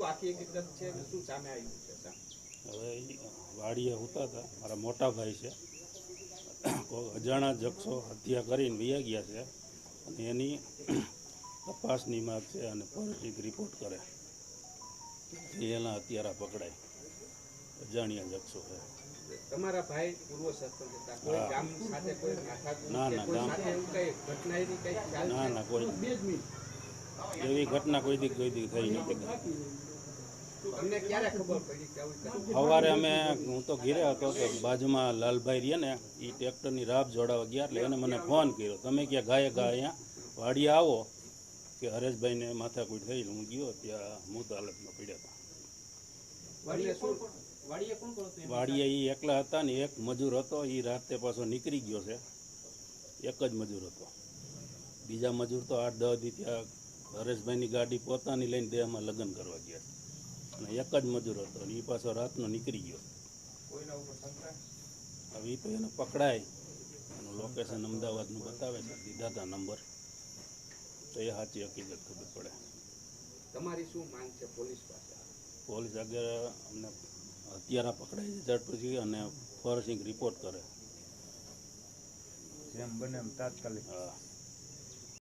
આખી હકીકત છે ને શું સામે આવ્યું છે સાહેબ? હવે વાડીએ હોતા હતા, મારા મોટા ભાઈ છે, કોઈ અજાણા જક્ષો હત્યા કરીને વયા ગયા છે અને એની તપાસની માગ છે અને ફોરેન્સિક રિપોર્ટ કરે એના હત્યારા પકડાય. અજાણ્યા જક્ષો છે. તમારા ભાઈ પૂર્વ સરપંચ હતા, કોઈ હા. ગામ સાથે કોઈ માથાકૂટ ના, કે ના, કોઈ ગામ સાથે એવું કઈ ઘટના એની કઈ ખ્યાલ ના છે? ના કોઈ એવી ઘટના કોઈ દી થઈ નથી. તમને ક્યારે ખબર પડી કે આવી ઘટના? સવારે હું તો ઘેરે હતો તો બાજુમાં લાલભાઈ રહીએ ને એ ટ્રેક્ટરની રાબ જોડાવા ગયા એટલે એને મને ફોન કર્યો, તમે ક્યાં ગાયે ગા અહીંયા વાડીએ આવો કે હરેશભાઈને માથાકૂટ થઈ. હું ગયો ત્યાં મૃત હાલતમાં પડ્યા હતા. વાડીએ એ એકલા હતા ને એક મજૂર હતો, એ રાતે પાછો નીકળી ગયો છે. એક જ મજૂર હતો, બીજા મજૂર તો 8-10 દી ત્યાં હરેશભાઈની ગાડી પોતાની લઈને દેહમાં લગ્ન કરવા ગયા અને એક જ મજૂર હતો અને એ પાછો રાતનો નીકળી ગયો. હવે એ તો એને પકડાય, એનું લોકેશન અમદાવાદનું બતાવે છે, દીધા હતા નંબર, તો એ સાચી હકીકત ખબર પડે. તમારી શું માંગ છે પોલીસ પાસે? પોલીસ આગળ અમને હત્યારા પકડાય છે ઝડપથી અને ફોરેન્સિક રિપોર્ટ કરે. જેમ બને એમ તાત્કાલિક. હા.